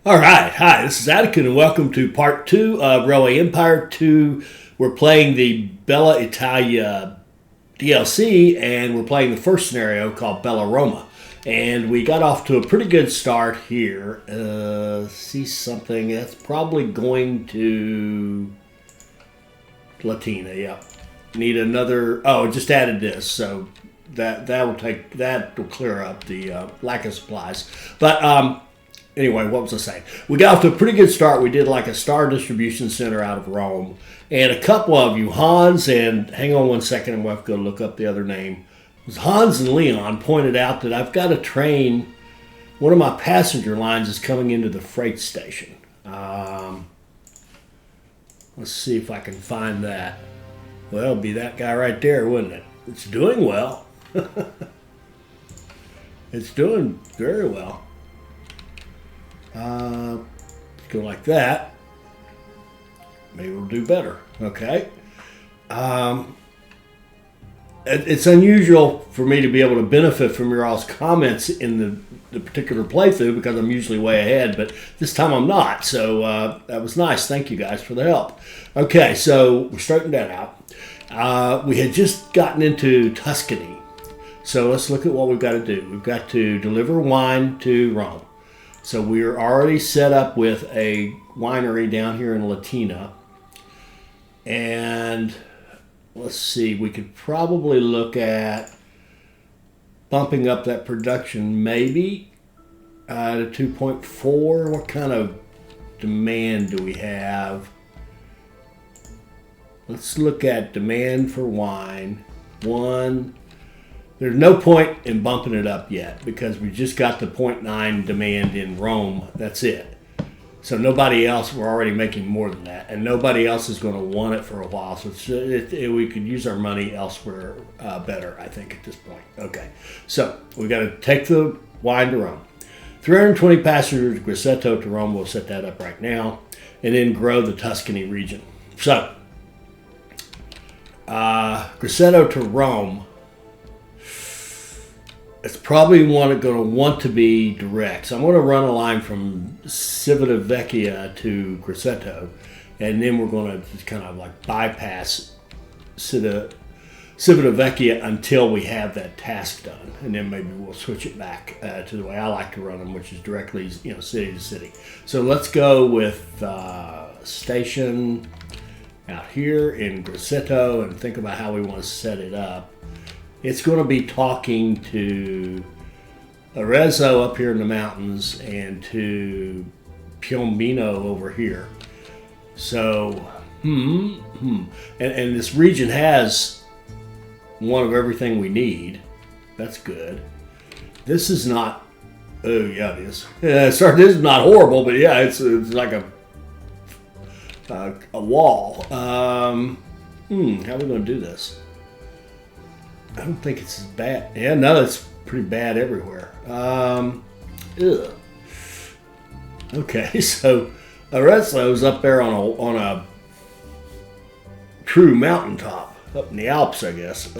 All right, hi, this is Atticus, and welcome to part 2 of Railway Empire 2. We're playing the Bella Italia DLC, and we're playing the first scenario called Bella Roma. And we got off to a pretty good start here. See something that's probably going to Latina, yeah. Need another, just added this, so that will clear up the lack of supplies. But anyway, what was I saying? We got off to a pretty good start. We did like a star distribution center out of Rome. And a couple of you, Hans and, hang on one second, I'm going to have to go look up the other name. It was Hans and Leon pointed out that I've got a train, one of my passenger lines is coming into the freight station. Let's see if I can find that. Well, it'll be that guy right there, wouldn't it? It's doing well. It's doing very well. Go like that. Maybe we'll do better. Okay. It's unusual for me to be able to benefit from your all's comments in the particular playthrough because I'm usually way ahead, but this time I'm not. So that was nice. Thank you guys for the help. Okay, so we're starting that out. We had just gotten into Tuscany. So let's look at what we've got to do. We've got to deliver wine to Rome. So we're already set up with a winery down here in Latina. And let's see, we could probably look at bumping up that production maybe to 2.4. What kind of demand do we have? Let's look at demand for wine. One. There's no point in bumping it up yet because we just got the 0.9 demand in Rome. That's it. So nobody else, we're already making more than that. And nobody else is going to want it for a while. So we could use our money elsewhere better, I think, at this point. Okay. So we got to take the wine to Rome. 320 passengers, Grosseto to Rome. We'll set that up right now. And then grow the Tuscany region. So, Grosseto to Rome. It's probably going to want to be direct. So I'm going to run a line from Civitavecchia to Grosseto, and then we're going to just kind of like bypass Civitavecchia until we have that task done, and then maybe we'll switch it back to the way I like to run them, which is directly, city to city. So let's go with station out here in Grosseto and think about how we want to set it up. It's going to be talking to Arezzo up here in the mountains and to Piombino over here. So, and this region has one of everything we need. That's good. This is not, oh yeah, it is. Yeah, sorry, this is not horrible, but yeah, it's like a wall. How are we going to do this? I don't think it's as bad. Yeah, no, it's pretty bad everywhere. Okay, so Arezzo's up there on a true mountaintop up in the Alps, I guess.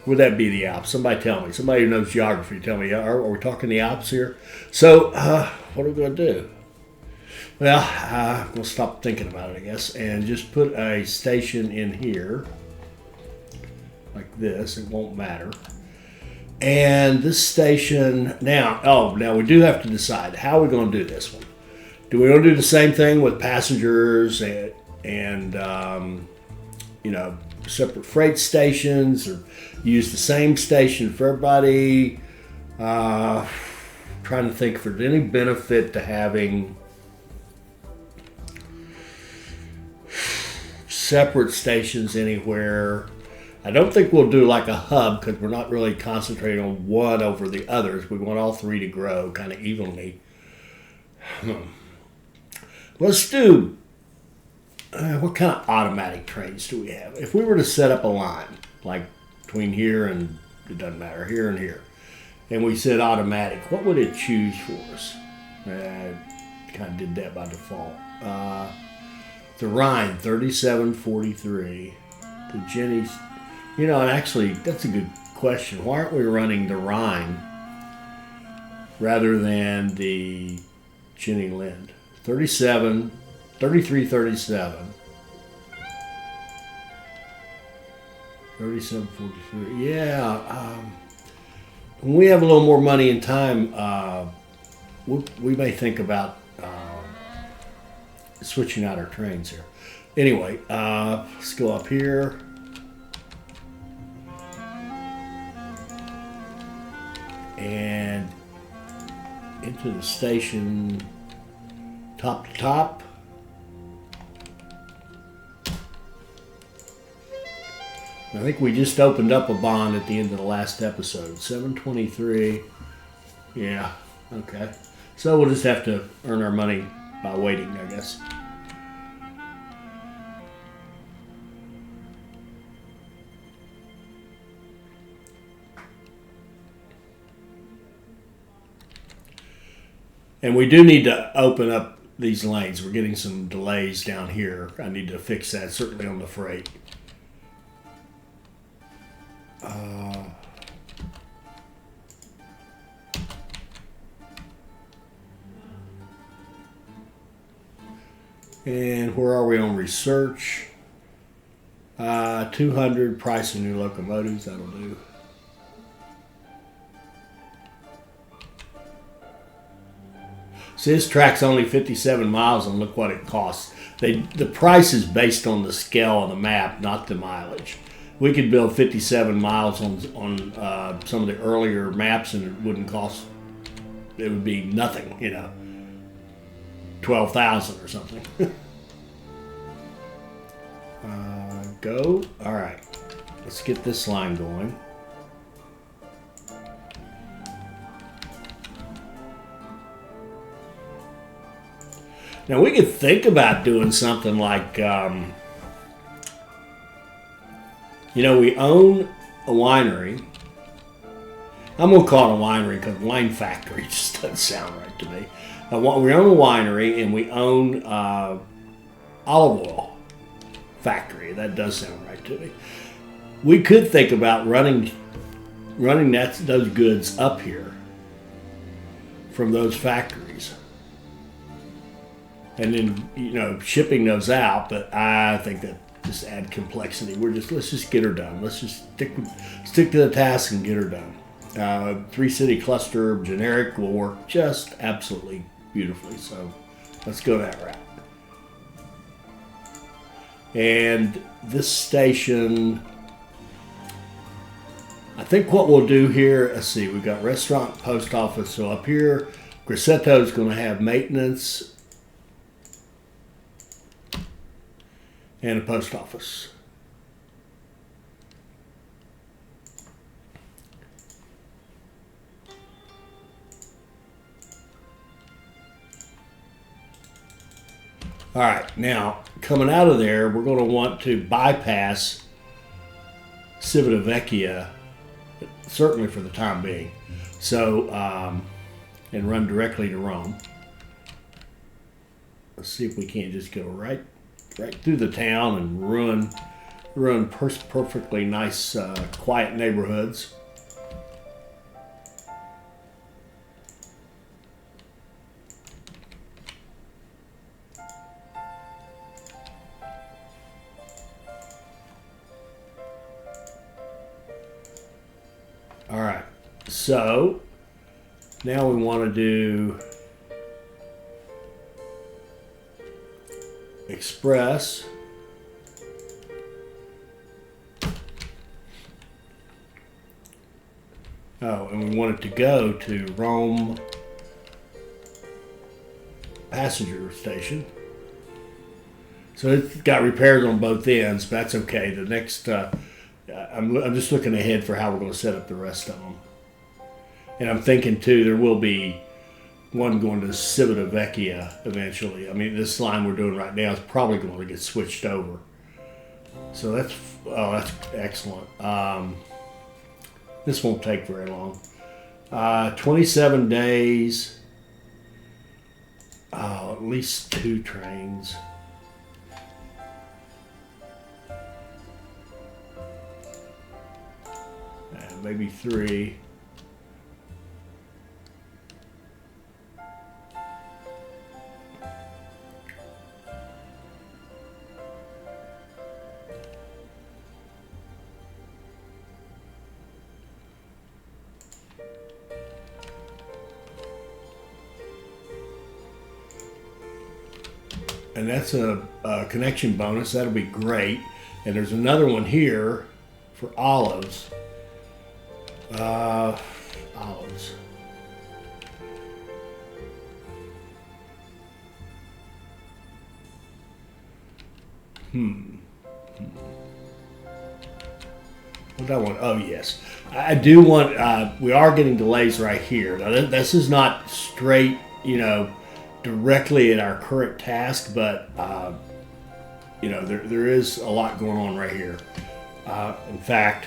Would that be the Alps? Somebody tell me. Somebody who knows geography, tell me. Are we talking the Alps here? So, what are we going to do? Well, we'll stop thinking about it, I guess, and just put a station in here, like this. It won't matter. And this station, now we do have to decide how we're going to do this one. Do we want to do the same thing with passengers and separate freight stations, or use the same station for everybody? Trying to think if there's any benefit to having separate stations anywhere. I don't think we'll do like a hub because we're not really concentrating on one over the others. We want all three to grow kind of evenly. Let's do, what kind of automatic trains do we have? If we were to set up a line, like between here and, it doesn't matter, here and here, and we said automatic, what would it choose for us? I kind of did that by default. The Rhine, 3743. The Jenny's, and actually, that's a good question. Why aren't we running the Rhine rather than the Jenny Lind. 37, 33, 37. 37.43. Yeah. When we have a little more money and time, we may think about switching out our trains here. Anyway, let's go up here. And into the station, top to top. I think we just opened up a bond at the end of the last episode. 723. Yeah, okay. So we'll just have to earn our money by waiting, I guess. And we do need to open up these lanes. We're getting some delays down here. I need to fix that, certainly on the freight. And where are we on research? 200 price of new locomotives. That'll do. See, this track's only 57 miles, and look what it costs. The price is based on the scale of the map, not the mileage. We could build 57 miles on some of the earlier maps, and it wouldn't cost. It would be nothing, 12,000 or something. Go. All right. Let's get this line going. Now we could think about doing something like, we own a winery. I'm going to call it a winery because wine factory just doesn't sound right to me. We own a winery and we own olive oil factory. That does sound right to me. We could think about running those goods up here from those factories. And then, shipping those out, but I think that just add complexity. Let's just get her done. Let's just stick to the task and get her done. 3-city cluster generic will work just absolutely beautifully. So let's go that route. And this station, I think what we'll do here, let's see, we've got restaurant, post office. So up here, Grosseto is going to have maintenance and a post office. All right, now coming out of there, we're going to want to bypass Civitavecchia, certainly for the time being. So, and run directly to Rome. Let's see if we can't just go right through the town and ruin perfectly nice, quiet neighborhoods. All right, so now we want to do Express. Oh, and we want it to go to Rome passenger station. So it's got repairs on both ends, but that's okay. The next, I'm just looking ahead for how we're going to set up the rest of them. And I'm thinking too, there will be one going to Civitavecchia eventually. I mean, this line we're doing right now is probably going to get switched over. So that's excellent. This won't take very long. 27 days. At least 2 trains. Maybe 3. and that's a connection bonus. That'll be great. And there's another one here for olives. Olives. What do I want? Oh, yes. I do want, we are getting delays right here. Now, this is not straight, directly at our current task, but, there is a lot going on right here. In fact,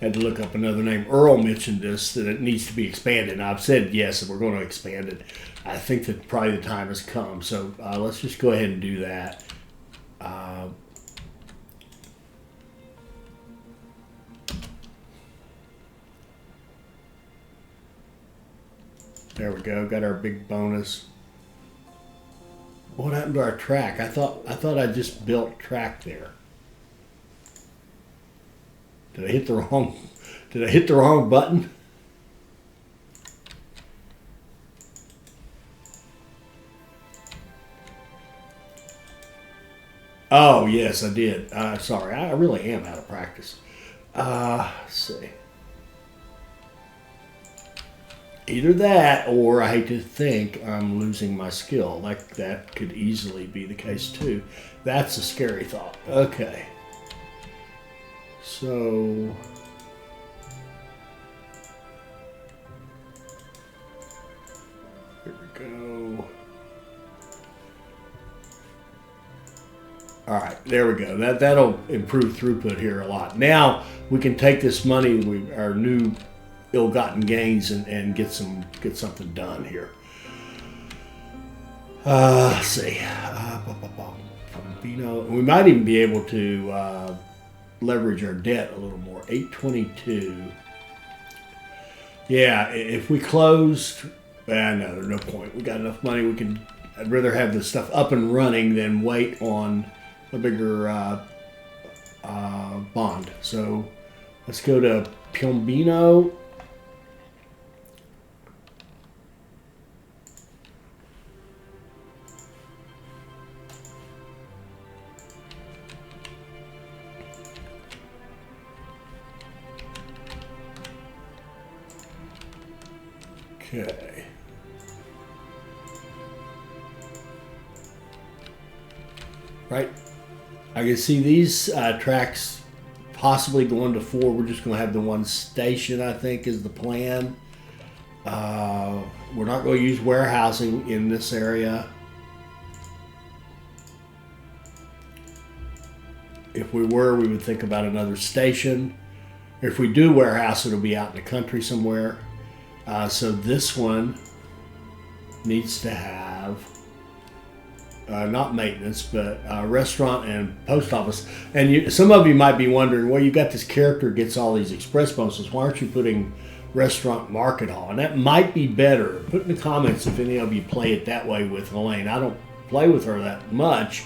had to look up another name. Earl mentioned this, that it needs to be expanded. And I've said yes, we're going to expand it. I think that probably the time has come. So let's just go ahead and do that. There we go. Got our big bonus. What happened to our track? I thought I just built track there. Did I hit the wrong button? Oh, yes, I did. Sorry, I really am out of practice. Let's see. Either that, or I hate to think I'm losing my skill. That could easily be the case, too. That's a scary thought. Okay. So, here we go. All right, there we go. That'll improve throughput here a lot. Now we can take this money, our new ill-gotten gains, and get something done here. Let's see. We might even be able to leverage our debt a little more. 822. Yeah, if we closed, no, there's no point. We got enough money. I'd rather have this stuff up and running than wait on a bigger bond. So let's go to Piombino. Okay. Right. I can see these tracks possibly going to 4. We're just going to have the one station, I think, is the plan. We're not going to use warehousing in this area. If we were, we would think about another station. If we do warehouse, it'll be out in the country somewhere. So this one needs to have not maintenance, but restaurant and post office. And some of you might be wondering, well, you got this character gets all these express bonuses. Why aren't you putting restaurant market hall? And that might be better. Put in the comments if any of you play it that way with Elaine. I don't play with her that much,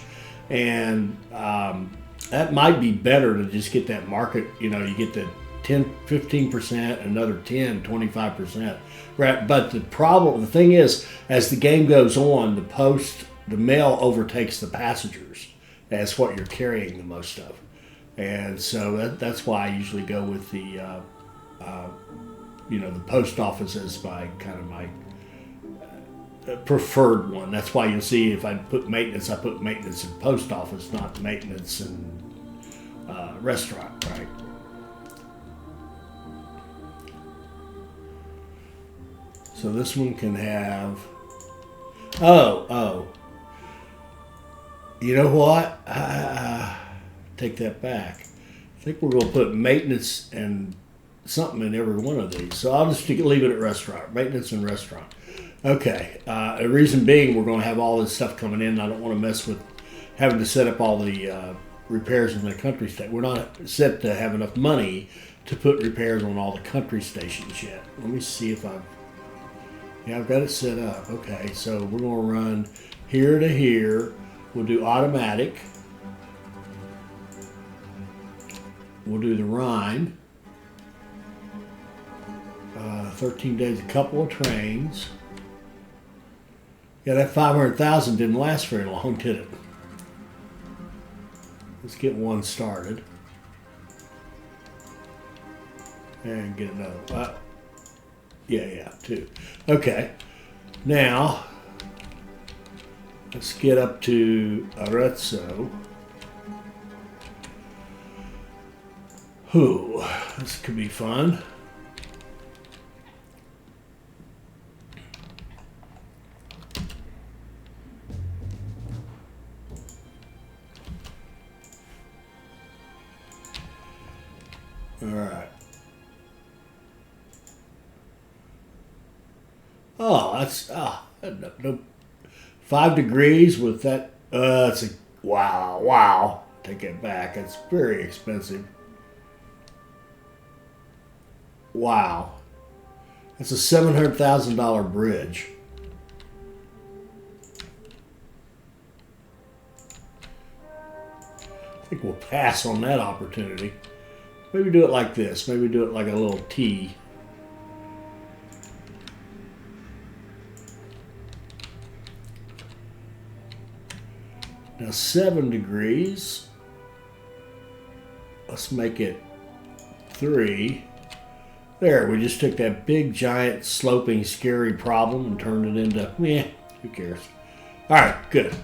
and that might be better to just get that market. You get the 10, 15%, another 10, 25%. Right? But the thing is, as the game goes on, the mail overtakes the passengers as what you're carrying the most of. And so that's why I usually go with the post office as my preferred one. That's why you'll see if I put maintenance, I put maintenance in post office, not maintenance in restaurant, right? So this one can have, you know what? Take that back. I think we're going to put maintenance and something in every one of these. So I'll just leave it at restaurant, maintenance and restaurant. Okay. The reason being, we're going to have all this stuff coming in. I don't want to mess with having to set up all the repairs in the country station. We're not set to have enough money to put repairs on all the country stations yet. Let me see if I've got it set up. Okay, so we're going to run here to here. We'll do automatic. we'll do the Rhine. 13 days, a couple of trains. Yeah, that 500,000 didn't last very long, did it? Let's get one started. And get another. Yeah, two. Okay. Now, let's get up to Arezzo. Ooh, this could be fun. All right. Oh, that's no, 5 degrees with that. It's a wow. Take it back. It's very expensive. Wow, that's a $700,000 bridge. I think we'll pass on that opportunity. Maybe do it like this. Maybe do it like a little T. Now 7 degrees. Let's make it 3. There, we just took that big, giant, sloping, scary problem and turned it into, who cares? All right, good.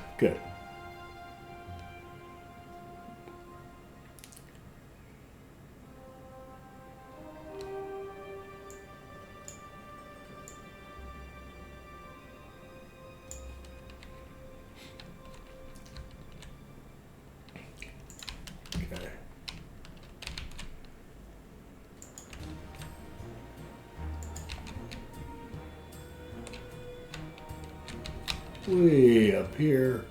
Way up here.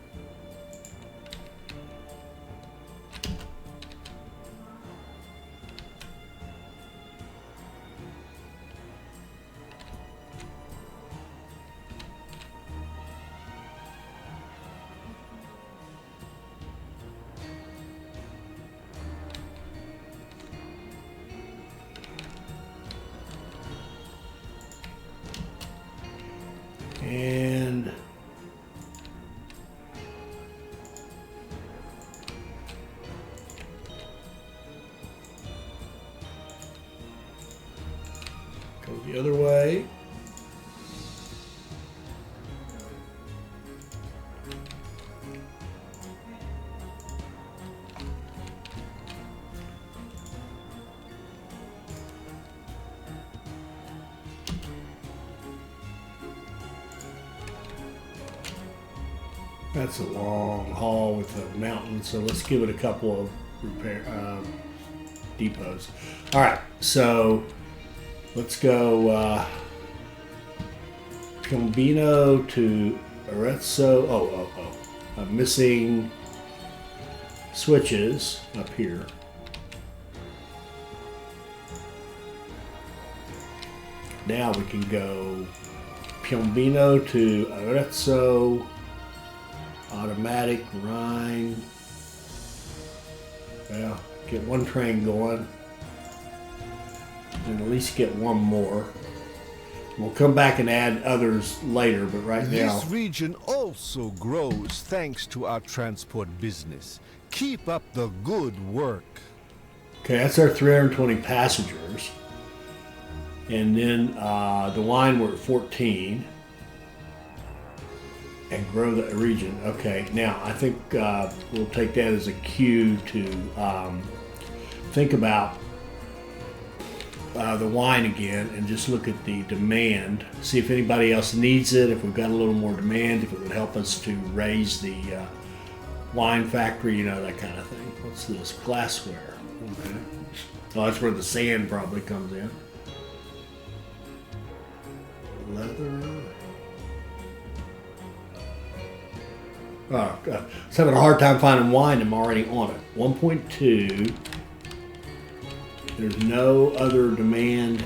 And go the other way. That's a long haul with the mountain, so let's give it a couple of repair depots. All right, so let's go Piombino to Arezzo. Oh. I'm missing switches up here. Now we can go Piombino to Arezzo. Automatic Rhine. Well, get one train going and at least get one more. We'll come back and add others later, but right now... This region also grows thanks to our transport business. Keep up the good work. Okay, that's our 320 passengers. And then the wine, we're at 14. And grow the region. Okay, now I think we'll take that as a cue to think about the wine again and just look at the demand, see if anybody else needs it, if we've got a little more demand, if it would help us to raise the wine factory, that kind of thing. What's this? Glassware. Okay. Oh, that's where the sand probably comes in. Leather. Oh, God. I was having a hard time finding wine. I'm already on it. 1.2. There's no other demand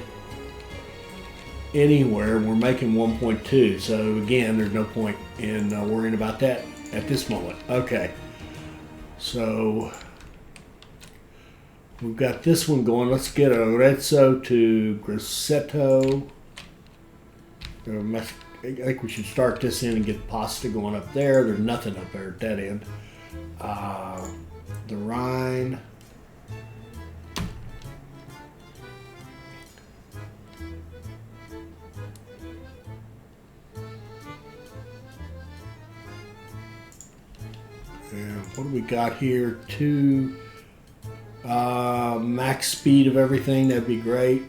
anywhere. We're making 1.2. So, again, there's no point in worrying about that at this moment. Okay. So, We've got this one going. Let's get Arezzo to Grosseto. I think we should start this in and get pasta going up there. There's nothing up there at that end. The Rhine. And what do we got here? Max speed of everything. That'd be great.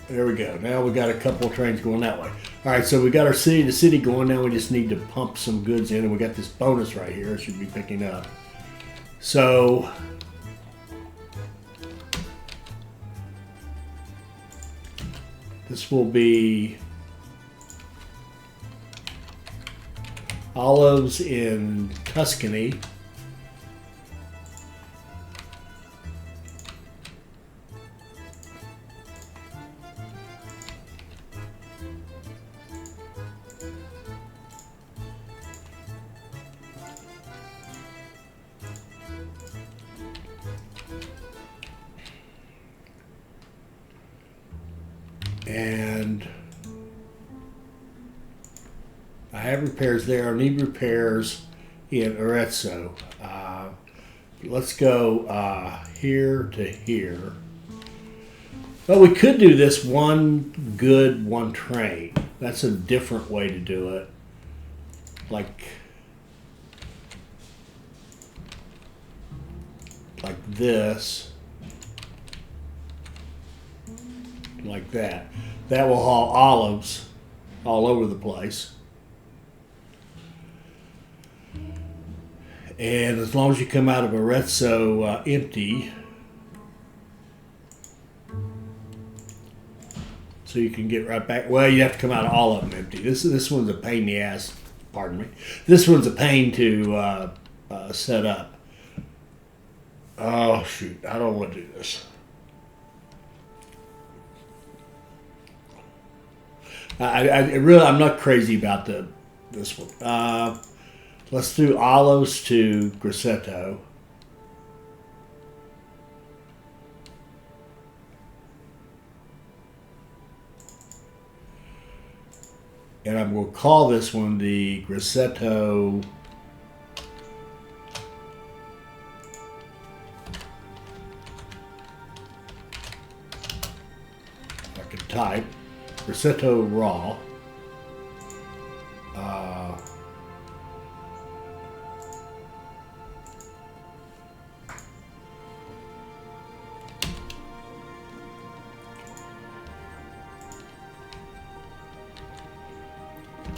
There we go. Now we got a couple of trains going that way. All right, so we got our city to city going. Now we just need to pump some goods in, and we got this bonus right here. It should be picking up. So this will be olives in Tuscany. And I have repairs there. I need repairs in Arezzo. Let's go here to here. But we could do this one good, one train. That's a different way to do it. Like this. Like that. That will haul olives all over the place. And as long as you come out of Arezzo empty, so you can get right back. Well, you have to come out of all of them empty. This one's a pain in the ass. Pardon me. This one's a pain to set up. Oh shoot! I don't want to do this. I'm not crazy about this one. Let's do olives to Grosseto. And I'm going to call this one the Grosseto I can type. Grosseto raw.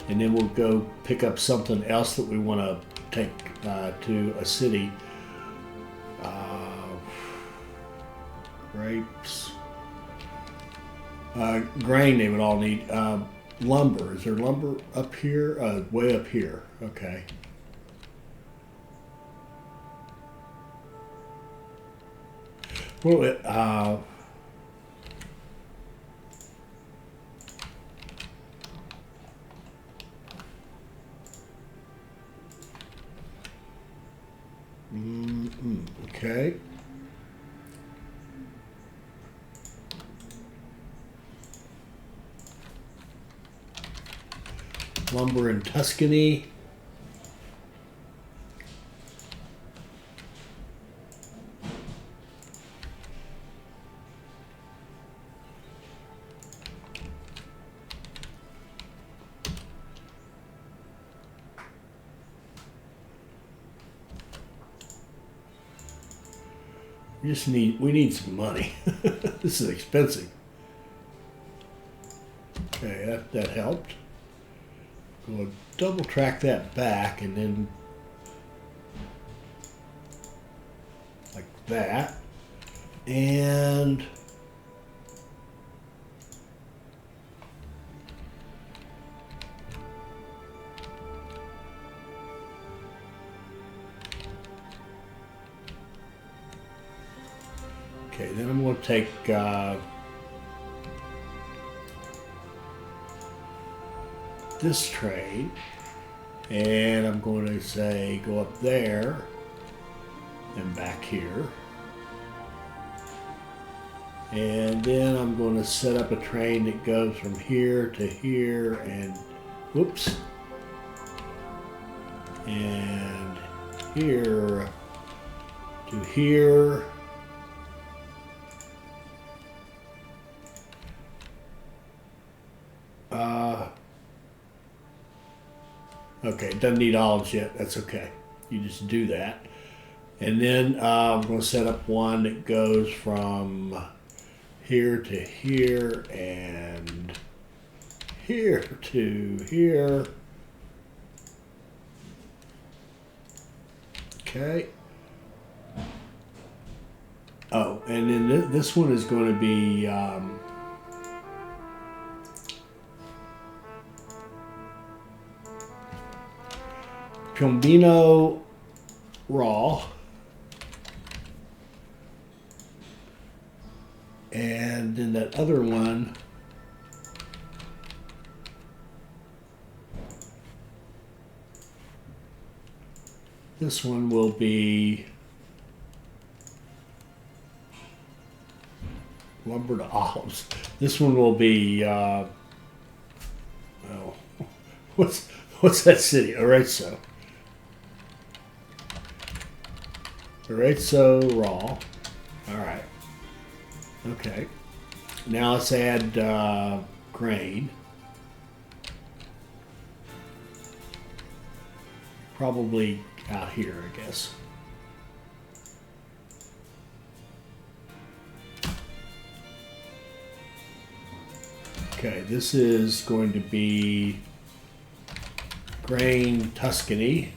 And then we'll go pick up something else that we want to take to a city. Grapes. Grain they would all need. Lumber. Is there lumber up here? Way up here. Okay. Well, okay. Lumber in Tuscany. We need some money. This is expensive. Okay, that helped. We'll double track that back and then like that. And okay, then I'm going to take this train And I'm going to say go up there and back here. And then I'm going to set up a train that goes from here to here and whoops. And here to here. Okay, it doesn't need olives yet. That's okay. You just do that. And then I'm going to set up one that goes from here to here and here to here. Okay. Oh, and then this one is going to be Piombino raw, and then that other one this one will be lumber to olives. This one will be what's that city? Arezzo. Grosseto raw. All right. Okay. Now let's add grain. Probably out here, I guess. Okay, this is going to be grain Tuscany.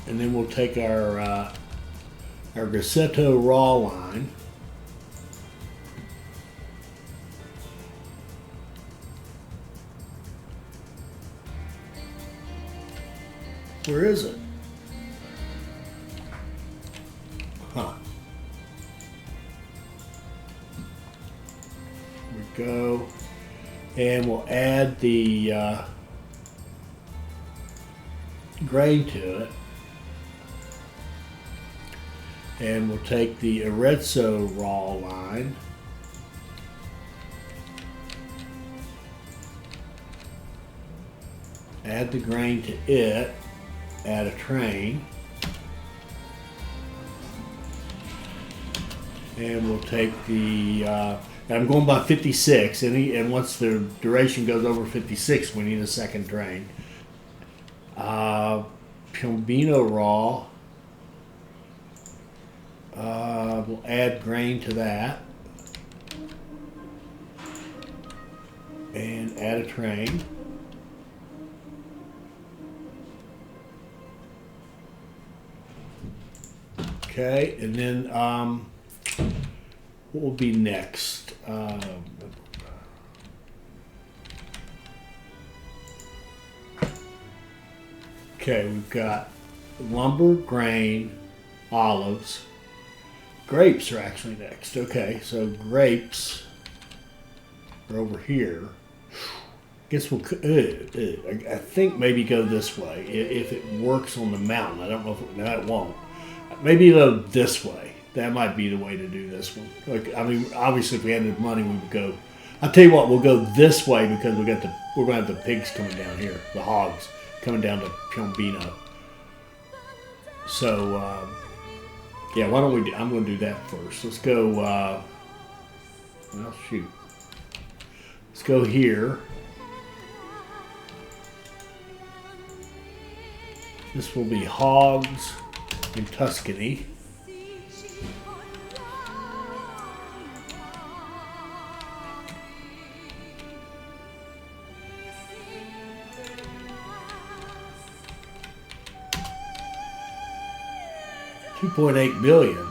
And then we'll take our Grosseto raw line. Where is it? Huh. Here we go. And we'll add the grain to it. And we'll take the Arezzo raw line. Add the grain to it. Add a train. And we'll take the, I'm going by 56, and once the duration goes over 56, we need a second train. Piombino raw. We'll add grain to that and add a train. Okay, and then what will be next? Okay, we've got lumber, grain, olives. Grapes are actually next. Okay, so grapes are over here. Guess we'll, I think maybe go this way if it works on the mountain. I don't know if it won't. Maybe go this way. That might be the way to do this one. Like, I mean, obviously if we had the money, we would go. I'll tell you what, we'll go this way because we're gonna have the pigs coming down here, the hogs coming down to Piombino. So yeah, why don't we? I'm gonna do that first. Let's go. Well, shoot. Let's go here. This will be hogs in Tuscany. $2.8 billion.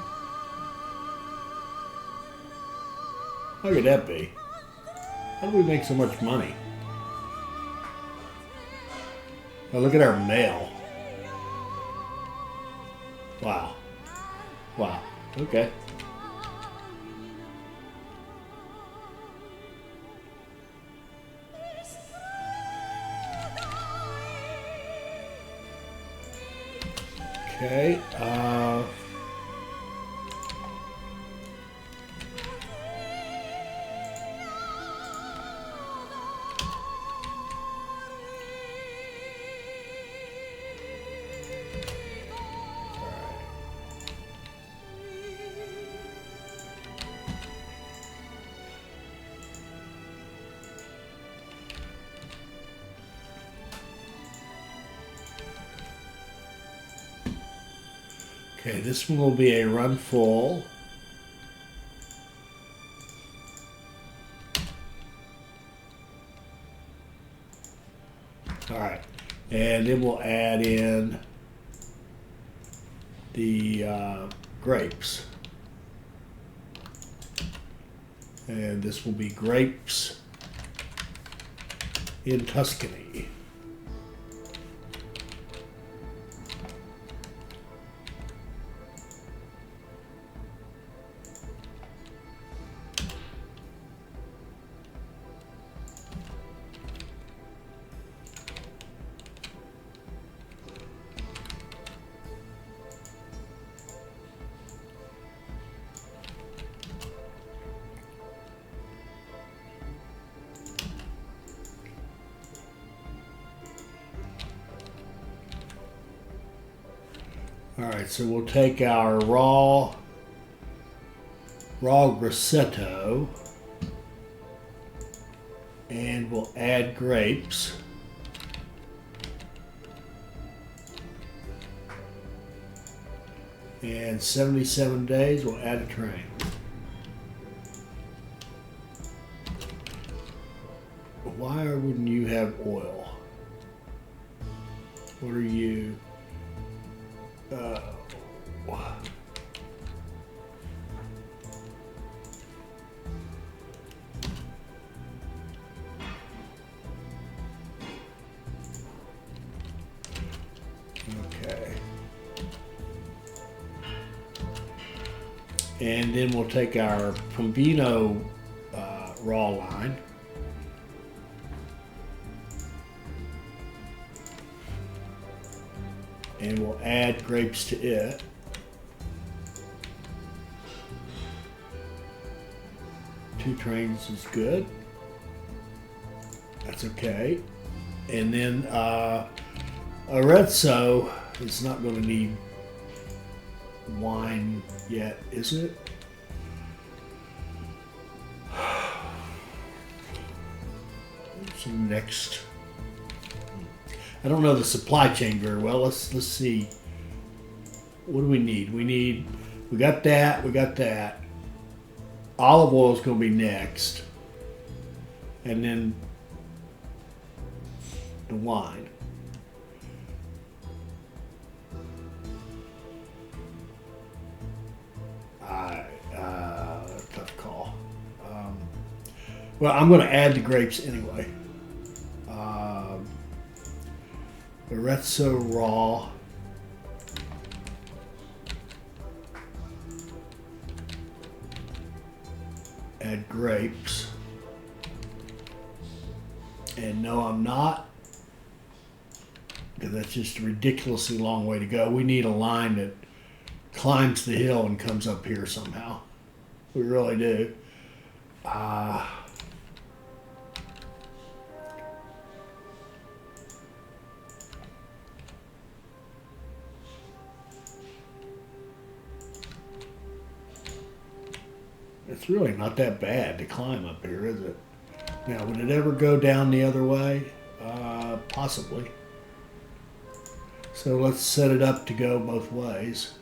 How could that be? How do we make so much money? Oh, look at our mail. Wow. Wow. Okay. Okay. Okay, this one will be a run full. All right, and then we'll add in the grapes. And this will be grapes in Tuscany. All right, so we'll take our raw Grosseto and we'll add grapes. And 77 days, we'll add a train. Why wouldn't you have oil? What are you? Okay. And then we'll take our Piombino raw line. And we'll add grapes to it. Two trains is good. That's okay. And then Arezzo is not going to need wine yet, is it? What's next? I don't know the supply chain very well. Let's see. What do we need? We got that. Olive oil is going to be next. And then the wine. Tough call. Well, I'm going to add the grapes anyway. Arezzo raw. Add grapes. And no, I'm not. Because that's just a ridiculously long way to go. We need a line that climbs the hill and comes up here somehow. We really do. It's really not that bad to climb up here, is it? Now, would it ever go down the other way? Possibly. So let's set it up to go both ways.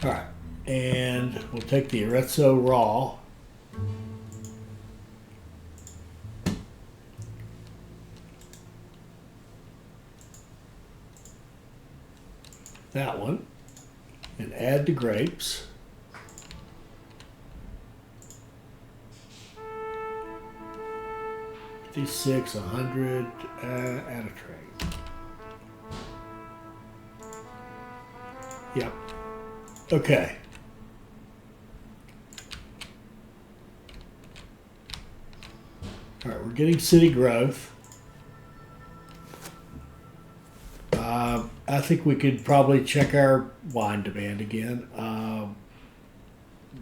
All right, and we'll take the Arezzo raw. That one, and add the grapes. $56, 100, add a tray. Yep. Okay. All right, we're getting city growth. I think we could probably check our wine demand again.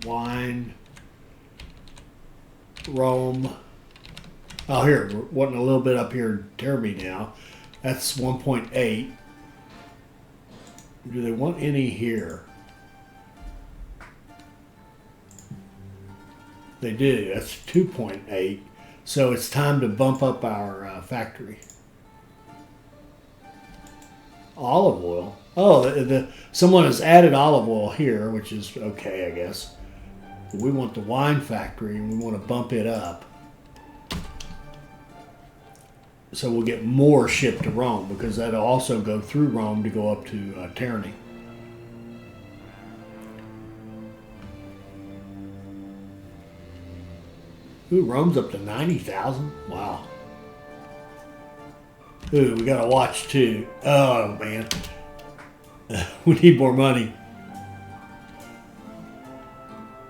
Wine, Rome. Oh, here, we're wanting a little bit up here in Terby now. That's 1.8. Do they want any here? They do. That's 2.8. So it's time to bump up our factory. Olive oil. Oh, someone has added olive oil here, which is okay, I guess. But we want the wine factory, and we want to bump it up. So we'll get more shipped to Rome, because that'll also go through Rome to go up to Tuscany. Ooh, Rome's up to 90,000. Wow. Ooh, we got to watch too. Oh, man. We need more money.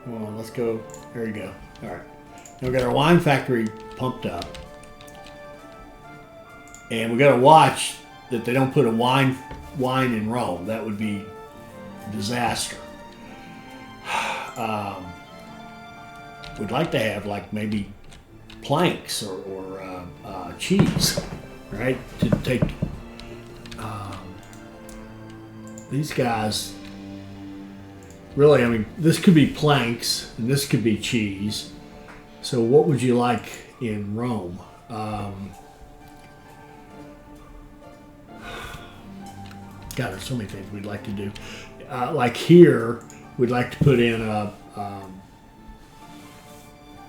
Come on, let's go. There we go. All right. Now we got our wine factory pumped up. And we got to watch that they don't put a wine in Rome. That would be disaster. We'd like to have like maybe planks or cheese, right? To take these guys. Really, I mean, this could be planks and this could be cheese. So, what would you like in Rome? God, there's so many things we'd like to do. Like here, we'd like to put in a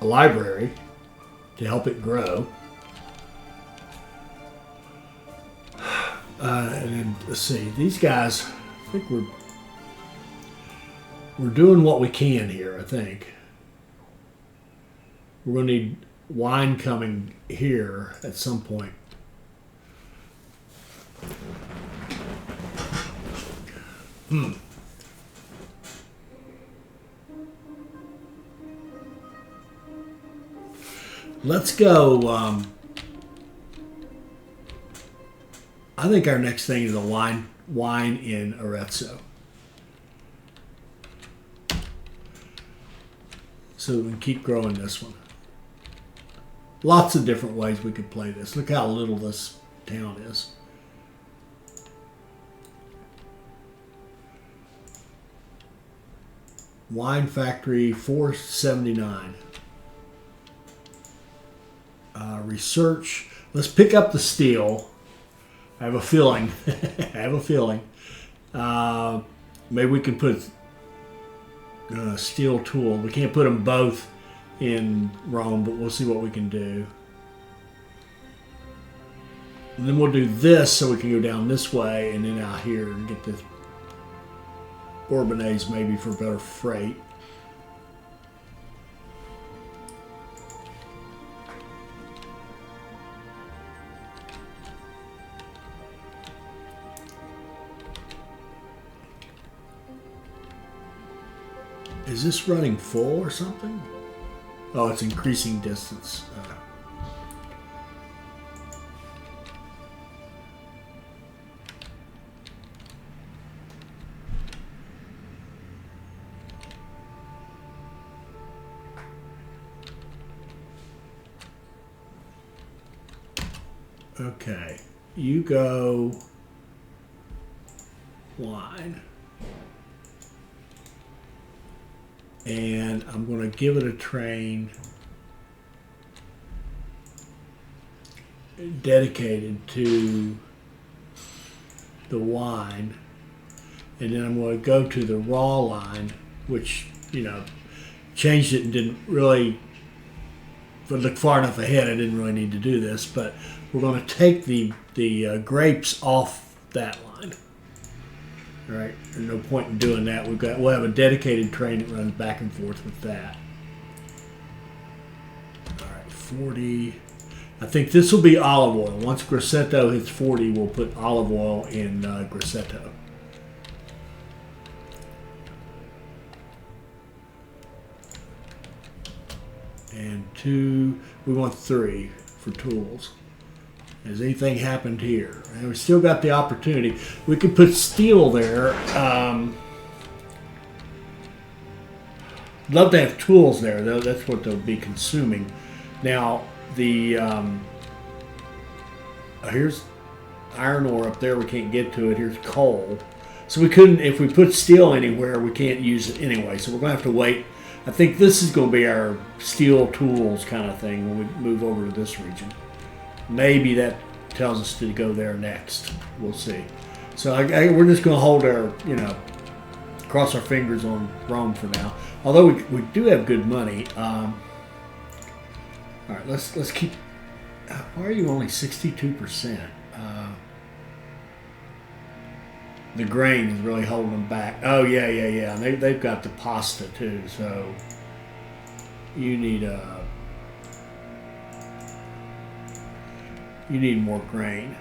library to help it grow. And then, let's see, these guys, I think we're doing what we can here, I think. We're going to need wine coming here at some point. Let's go. I think our next thing is a wine in Arezzo. So we can keep growing this one. Lots of different ways we could play this. Look how little this town is. Wine factory, 479. Research. Let's pick up the steel. I have a feeling. Maybe we can put steel tool. We can't put them both in Rome, but we'll see what we can do. And then we'll do this so we can go down this way and then out here and get this Bourbonnais maybe for better freight. Is this running full or something? Oh, it's increasing distance. Okay, you go wine. And I'm going to give it a train dedicated to the wine. And then I'm going to go to the raw line, which, changed it and didn't really, if I look far enough ahead, I didn't really need to do this, but we're going to take the grapes off that line. All right, there's no point in doing that. We'll have a dedicated train that runs back and forth with that. All right, 40. I think this will be olive oil. Once Grosseto hits 40, we'll put olive oil in Grosseto. And 2, we want 3 for tools. Has anything happened here? And we still got the opportunity. We could put steel there. Love to have tools there, though. That's what they'll be consuming. Now, the here's iron ore up there. We can't get to it. Here's coal. So we couldn't, if we put steel anywhere, we can't use it anyway. So we're going to have to wait. I think this is going to be our steel tools kind of thing when we move over to this region. Maybe that tells us to go there next. We'll see. So we're just going to hold our, cross our fingers on Rome for now. Although we do have good money. All right, let's keep. Why are you only 62%? The grain is really holding them back. Oh yeah. They've got the pasta too. So you need more grain.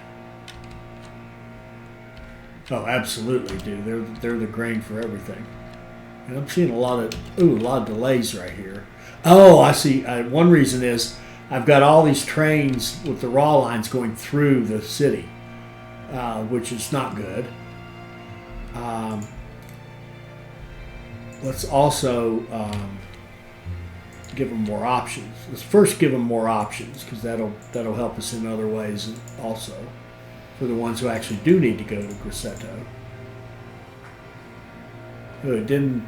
Oh, absolutely, dude. They're the grain for everything. And I'm seeing a lot of delays right here. Oh, I see. One reason is I've got all these trains with the raw lines going through the city, which is not good. Let's also give them more options. Let's first give them more options because that'll help us in other ways also for the ones who actually do need to go to Grosseto. Oh, it didn't.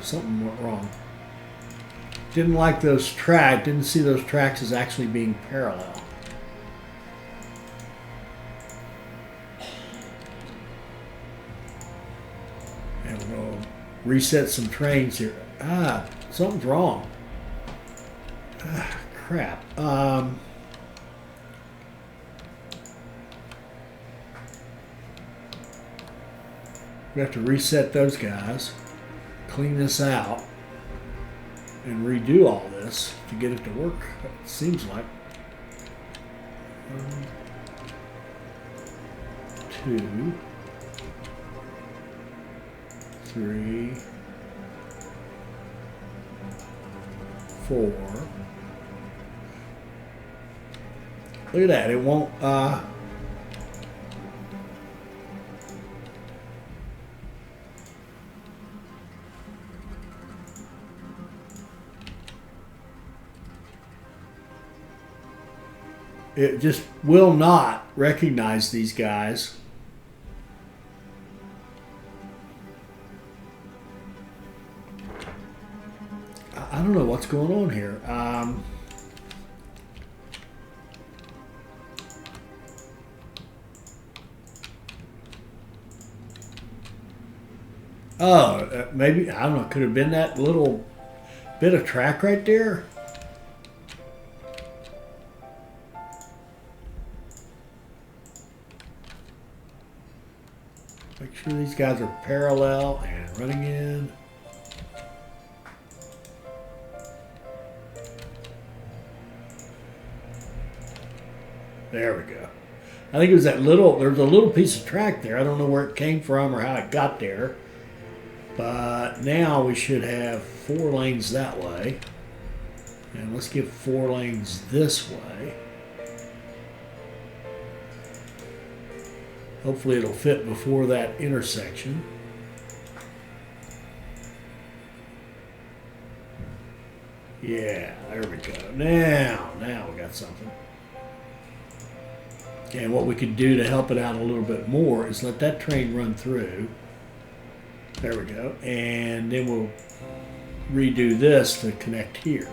Something went wrong. Didn't like those tracks. Didn't see those tracks as actually being parallel. And we're going to reset some trains here. Something's wrong. Crap. We have to reset those guys, clean this out, and redo all this to get it to work, it seems like. 2, 3, 4. Look at that. It won't. It just will not recognize these guys. don't know what's going on here. Maybe, I don't know, could have been that little bit of track right there. Make sure these guys are parallel and running in. There we go. I think it was that little, there's a little piece of track there. I don't know where it came from or how it got there. But now we should have 4 lanes that way. And let's get 4 lanes this way. Hopefully it'll fit before that intersection. Yeah, there we go. Now we got something. And what we could do to help it out a little bit more is let that train run through. There we go. And then we'll redo this to connect here.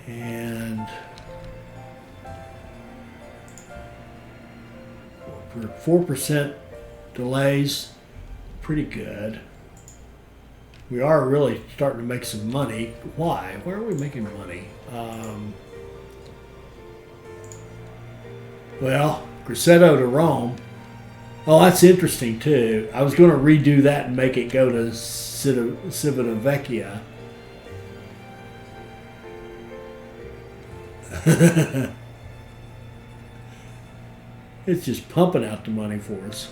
And for 4% delays, pretty good. We are really starting to make some money. Why? Where are we making money? Well, Grosseto to Rome. Oh, that's interesting too. I was going to redo that and make it go to Civitavecchia. It's just pumping out the money for us.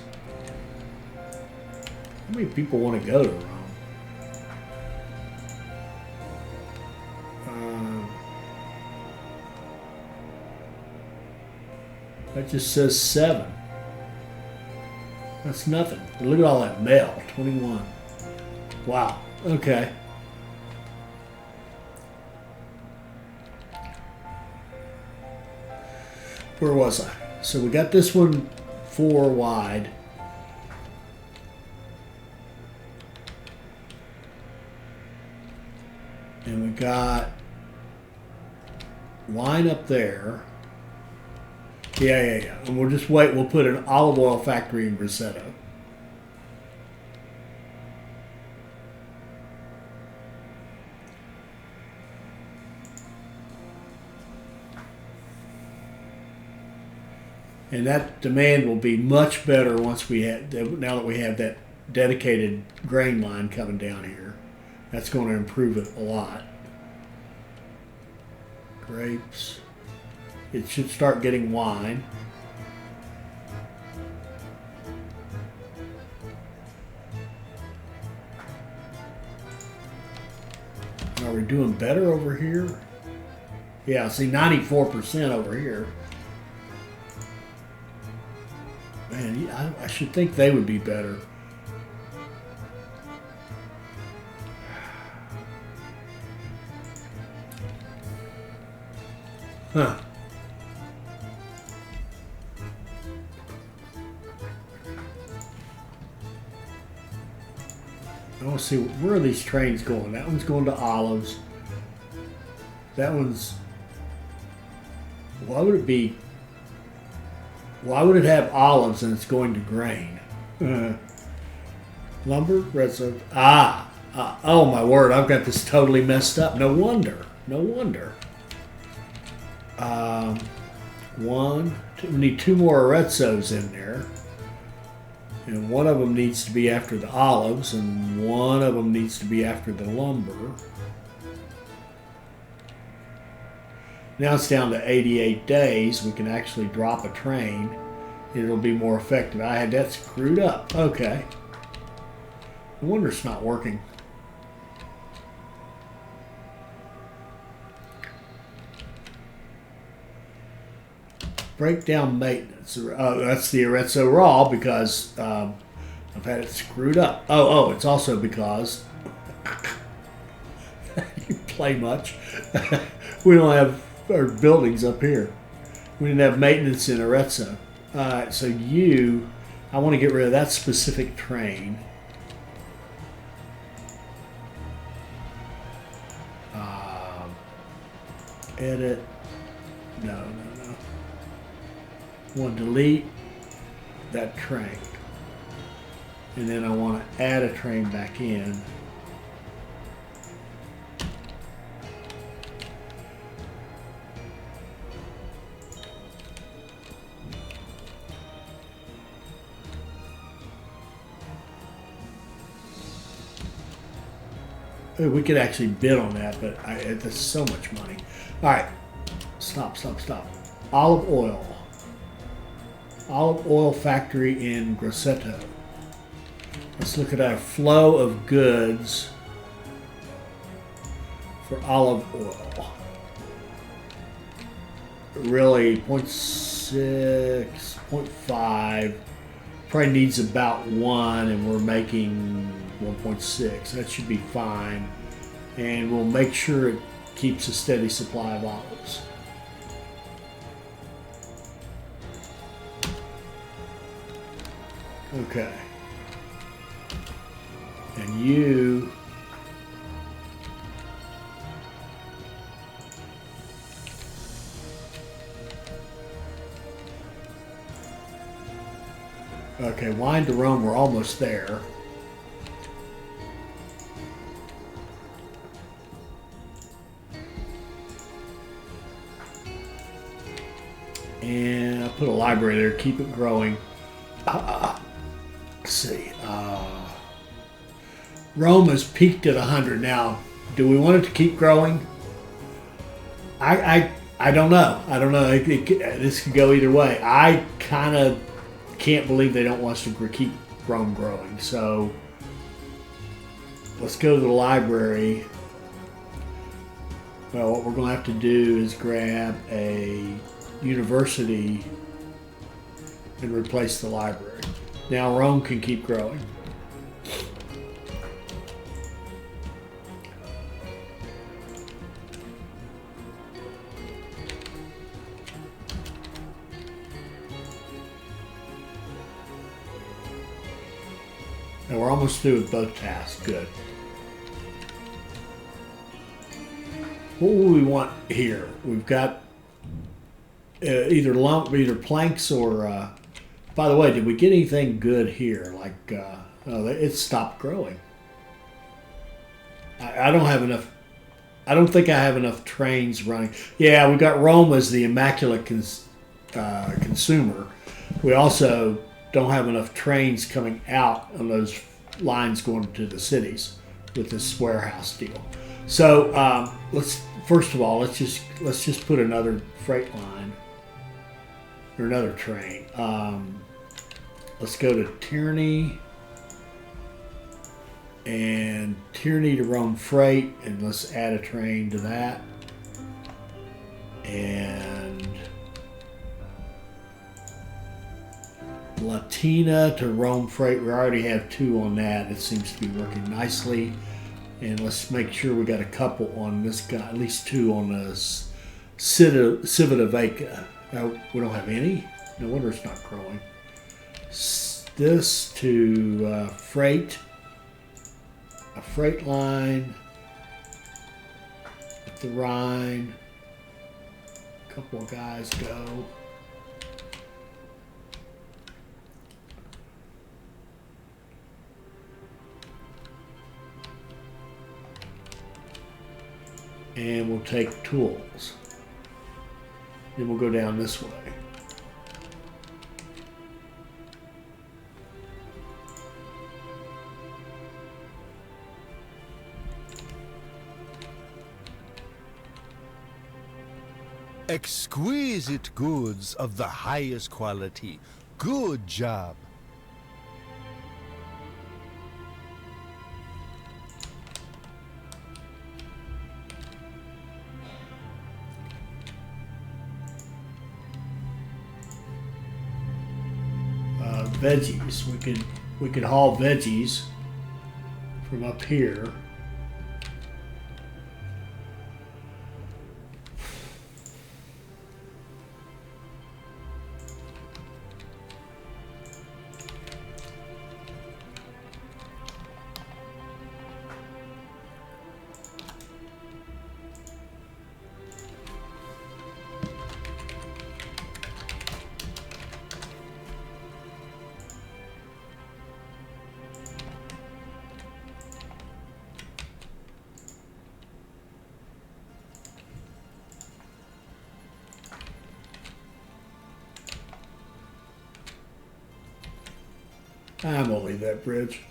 How many people want to go to Rome? That just says 7. That's nothing. Look at all that mail. 21. Wow. Okay. Where was I? So we got this one 4 wide. And we got line up there. Yeah. And we'll just wait. We'll put an olive oil factory in Grosseto. And that demand will be much better once we have, now that we have that dedicated grain line coming down here. That's going to improve it a lot. Grapes. It should start getting wine. Are we doing better over here? Yeah, see 94% over here. Man, I should think they would be better. Huh. I want to see, where are these trains going? That one's going to Olives. That one's... Why would it be... Why would it have olives and it's going to grain? Lumber, red soap. Oh my word! I've got this totally messed up. No wonder. We need 2 more Arezzos in there, and one of them needs to be after the olives, and one of them needs to be after the lumber. Now it's down to 88 days. We can actually drop a train. It'll be more effective. I had that screwed up. Okay. No wonder it's not working. Breakdown maintenance. That's the Arezzo Raw because I've had it screwed up. Oh, it's also because you play much. We don't have our buildings up here. We didn't have maintenance in Arezzo. So I want to get rid of that specific train. Edit. No. I want to delete that train. And then I want to add a train back in. We could actually bid on that, but that's so much money. All right, stop. Olive oil factory in Grosseto. Let's look at our flow of goods for olive oil. Really, 0.6, 0.5. Probably needs about 1, and we're making 1.6. That should be fine. And we'll make sure it keeps a steady supply of olives. Okay. And you okay, wine to Rome, we're almost there. And I'll put a library there, keep it growing. Let's see. Rome has peaked at 100 now. Do we want it to keep growing? I don't know. This could go either way. I kind of can't believe they don't want us to keep Rome growing. So let's go to the library. Well, what we're going to have to do is grab a university and replace the library. Now Rome can keep growing. And we're almost through with both tasks. Good. What will we want here? We've got either planks or. By the way, did we get anything good here? Like, it stopped growing. I don't have enough. I don't think I have enough trains running. Yeah, we got Rome as the immaculate consumer. We also don't have enough trains coming out on those lines going to the cities with this warehouse deal. So let's just put another freight line or another train. Let's go to Tierney and Tierney to Rome Freight, and let's add a train to that. And Latina to Rome Freight. We already have 2 on that. It seems to be working nicely. And let's make sure we got a couple on this guy, at least 2 on this Civitavecchia. No, we don't have any. No wonder it's not growing. This to freight, a freight line at the Rhine. A couple of guys go. And we'll take tools. Then we'll go down this way. Exquisite goods of the highest quality. Good job. Veggies. We could we could haul veggies from up here. I'm gonna leave that bridge.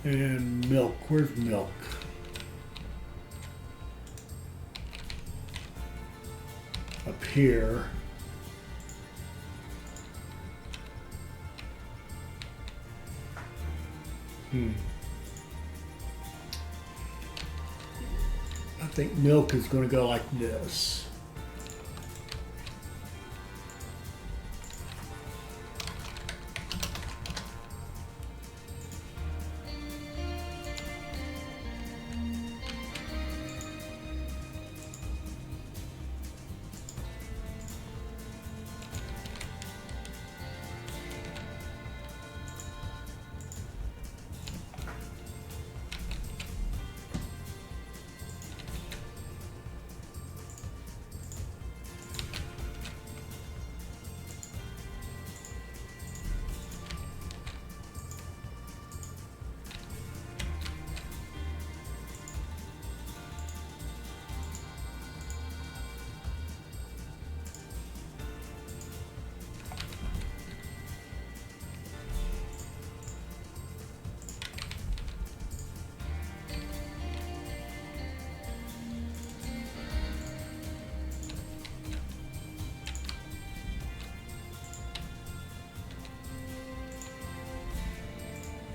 And milk, where's milk? Up here. I think milk is going to go like this.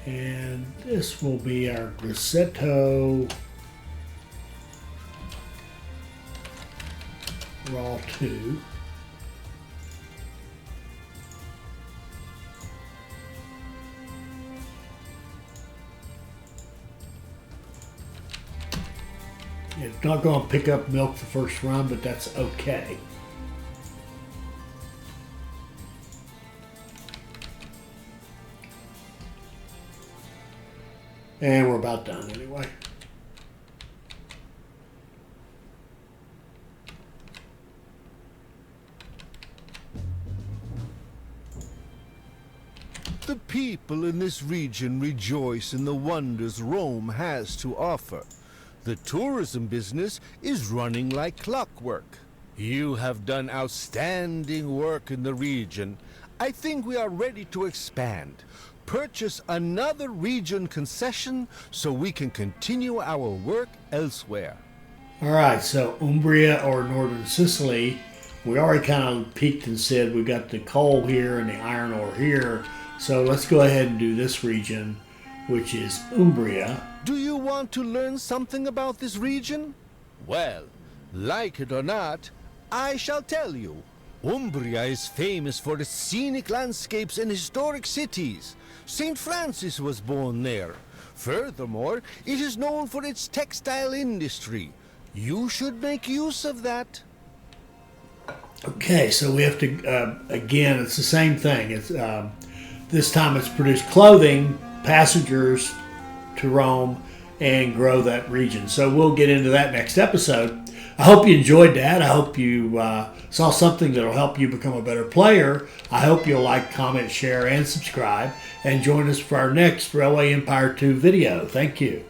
And this will be our Grosseto raw 2. It's not going to pick up milk the first run, but that's okay. And we're about done anyway. The people in this region rejoice in the wonders Rome has to offer. The tourism business is running like clockwork. You have done outstanding work in the region. I think we are ready to expand. Purchase another region concession so we can continue our work elsewhere. All right, so Umbria or Northern Sicily, we already kind of peeked and said we got the coal here and the iron ore here. So let's go ahead and do this region, which is Umbria. Do you want to learn something about this region? Well, like it or not, I shall tell you. Umbria is famous for its scenic landscapes and historic cities. St. Francis was born there. Furthermore, it is known for its textile industry. You should make use of that. Okay, so we have to, again, it's the same thing. It's this time it's produce clothing, passengers to Rome, and grow that region. So we'll get into that next episode. I hope you enjoyed that. I hope you saw something that will help you become a better player. I hope you'll like, comment, share, and subscribe. And join us for our next Railway Empire 2 video. Thank you.